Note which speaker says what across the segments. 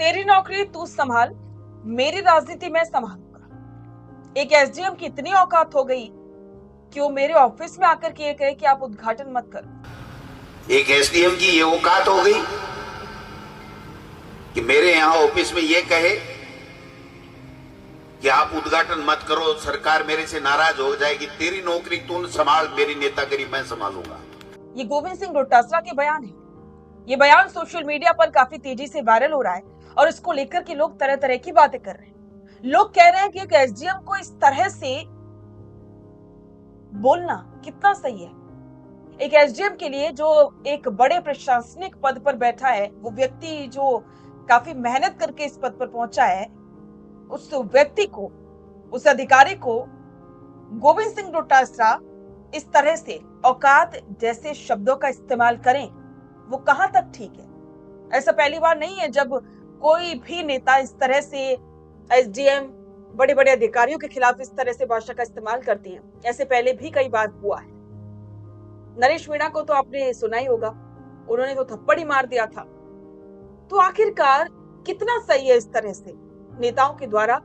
Speaker 1: तेरी नौकरी तू संभाल, मेरी राजनीति मैं संभालूंगा। एक एसडीएम की इतनी औकात हो गई कि वो मेरे ऑफिस में आकर के ये कहे कि आप उद्घाटन मत करो।
Speaker 2: एक एसडीएम की ये औकात हो गई कि मेरे यहां ऑफिस में ये कहे कि आप उद्घाटन मत करो, सरकार मेरे से नाराज हो जाएगी। तेरी नौकरी तू संभाल, मेरी नेतागिरी मैं संभालूंगा।
Speaker 1: ये गोविंद सिंह डोटासरा के बयान है। ये बयान सोशल मीडिया पर काफी तेजी से वायरल हो रहा है और इसको लेकर के लोग तरह तरह की बातें कर रहे हैं। लोग कह रहे हैं कि एक एसडीएम को इस तरह से बोलना कितना सही है। एक एसडीएम के लिए जो एक बड़े प्रशासनिक पद पर बैठा है, वो व्यक्ति जो काफी मेहनत करके इस पद पर पहुंचा है, उस व्यक्ति को, उस अधिकारी को गोविंद सिंह डोटासरा इस तरह से औकात जैसे शब्दों का इस्तेमाल करें, वो कहां तक ठीक है। ऐसा पहली बार नहीं है जब कोई भी नेता इस तरह से एसडीएम, बड़े बड़े अधिकारियों के खिलाफ इस तरह से भाषा का इस्तेमाल करती है। ऐसे पहले भी कई बार हुआ है। नरेश मीणा को तो आपने सुना ही होगा, उन्होंने तो थप्पड़ ही मार दिया था। तो आखिरकार कितना सही है इस तरह से नेताओं के द्वारा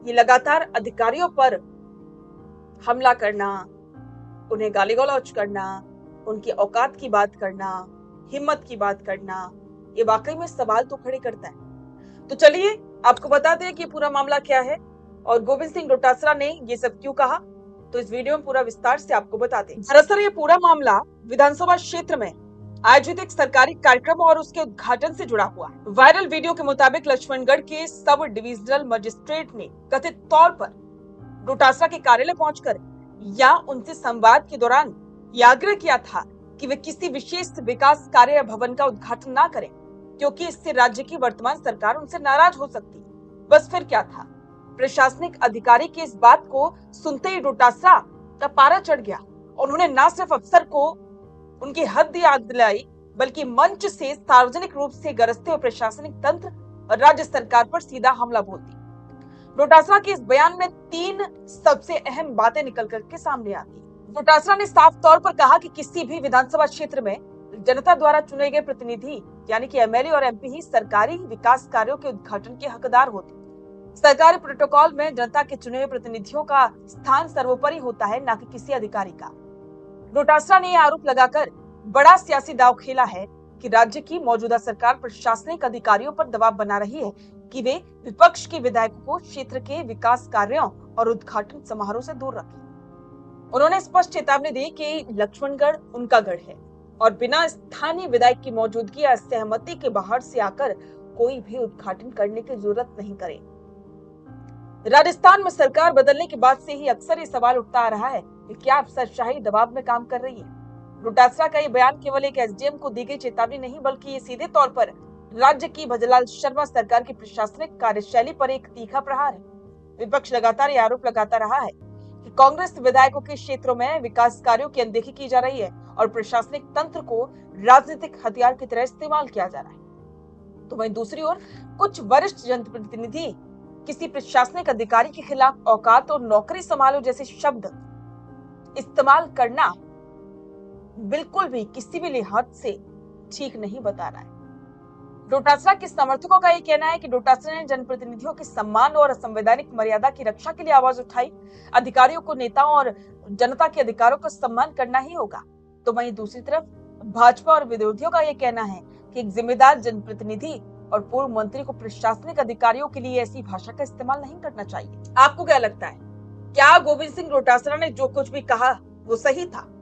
Speaker 1: ये लगातार अधिकारियों पर हमला करना, उन्हें गाली गलौज करना, उनकी औकात की बात करना, हिम्मत की बात करना, ये वाकई में सवाल तो खड़े करता है। तो चलिए आपको बताते हैं कि पूरा मामला क्या है और गोविंद सिंह डोटासरा ने ये सब क्यों कहा। तो इस वीडियो में पूरा विस्तार से आपको बताते हैं। दरअसल ये पूरा मामला विधानसभा क्षेत्र में आयोजित एक सरकारी कार्यक्रम और उसके उद्घाटन से जुड़ा हुआ है। वायरल वीडियो के मुताबिक लक्ष्मणगढ़ के सब डिविजनल मजिस्ट्रेट ने कथित तौर पर डोटासरा के कार्यालय पहुंचकर या उनसे संवाद के दौरान यह आग्रह किया था कि वे किसी विशेष विकास कार्य या भवन का उद्घाटन ना करें, क्योंकि इससे राज्य की वर्तमान सरकार उनसे नाराज हो सकती। बस फिर क्या था, प्रशासनिक अधिकारी की इस बात को सुनते ही डोटासरा का पारा चढ़ गया। उन्होंने न सिर्फ अफसर को उनकी हद याद दिलाई, बल्कि मंच से सार्वजनिक रूप से गरजते हुए प्रशासनिक तंत्र और राज्य सरकार पर सीधा हमला बोल दी। डोटासरा के इस बयान में 3 सबसे अहम बातें निकल करके सामने आती। डोटासरा ने साफ तौर पर कहा कि किसी भी विधानसभा क्षेत्र में जनता द्वारा चुने गए प्रतिनिधि यानी कि एमएलए और एमपी ही सरकारी विकास कार्यों के उद्घाटन के हकदार होते। सरकारी प्रोटोकॉल में जनता के चुने हुए प्रतिनिधियों का स्थान सर्वोपरि होता है, न कि किसी अधिकारी का। डोटासरा ने यह आरोप लगाकर बड़ा सियासी दांव खेला है कि राज्य की मौजूदा सरकार प्रशासनिक अधिकारियों पर दबाव बना रही है कि वे विपक्ष के विधायकों को क्षेत्र के विकास कार्यों और उद्घाटन समारोह से दूर रखें। उन्होंने स्पष्ट चेतावनी दी कि लक्ष्मणगढ़ उनका गढ़ है और बिना स्थानीय विधायक की मौजूदगी या सहमति के बाहर से आकर कोई भी उद्घाटन करने की जरूरत नहीं करे। राजस्थान में सरकार बदलने के बाद से ही अक्सर ये सवाल उठता आ रहा है कि क्या अफसरशाही दबाव में काम कर रही है। डोटासरा का ये बयान केवल एक एसडीएम को दी गई चेतावनी नहीं, बल्कि ये सीधे तौर पर राज्य की भजनलाल शर्मा सरकार की प्रशासनिक कार्यशैली पर एक तीखा प्रहार है। विपक्ष लगातार ये आरोप लगाता रहा है कि कांग्रेस विधायकों के क्षेत्रों में विकास कार्यों की अनदेखी की जा रही है और प्रशासनिक तंत्र को राजनीतिक हथियार की तरह इस्तेमाल किया जा रहा है। तो वहीं दूसरी ओर कुछ वरिष्ठ जनप्रतिनिधि किसी प्रशासनिक अधिकारी के खिलाफ औकात और नौकरी संभालो जैसे शब्द इस्तेमाल करना बिल्कुल भी किसी भी लिहाज से ठीक नहीं बता रहा है। डोटासरा के समर्थकों का यह कहना है कि डोटासरा ने जनप्रतिनिधियों के सम्मान और संवैधानिक मर्यादा की रक्षा के लिए आवाज उठाई। अधिकारियों को नेताओं और जनता के अधिकारों का सम्मान करना ही होगा। तो वहीं दूसरी तरफ भाजपा और विरोधियों का यह कहना है कि एक जिम्मेदार जनप्रतिनिधि और पूर्व मंत्री को प्रशासनिक अधिकारियों के लिए ऐसी भाषा का इस्तेमाल नहीं करना चाहिए। आपको क्या लगता है, क्या गोविंद सिंह डोटासरा ने जो कुछ भी कहा वो सही था?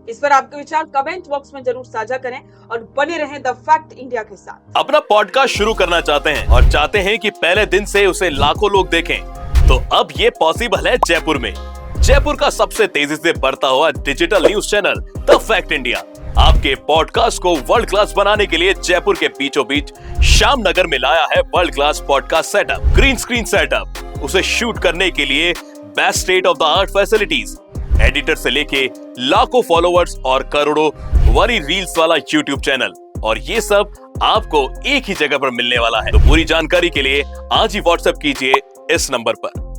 Speaker 1: इस पर आपके विचार कमेंट बॉक्स में जरूर साझा करें और बने रहें द फैक्ट इंडिया के साथ।
Speaker 3: अपना पॉडकास्ट शुरू करना चाहते हैं और चाहते हैं कि पहले दिन से उसे लाखों लोग देखें, तो अब ये पॉसिबल है जयपुर में। जयपुर का सबसे तेजी से बढ़ता हुआ digital news channel the fact India आपके पॉडकास्ट को वर्ल्ड क्लास बनाने के लिए जयपुर के बीचों बीच श्याम नगर में लाया है world class podcast setup, green screen setup. उसे शूट करने के लिए best state of the art facilities, editor से लेके लाखों फॉलोअर्स और करोड़ों वाली रील्स वाला यूट्यूब चैनल, और ये सब आपको एक ही जगह पर मिलने वाला है। तो पूरी जानकारी के लिए आज ही व्हाट्सएप कीजिए इस नंबर पर।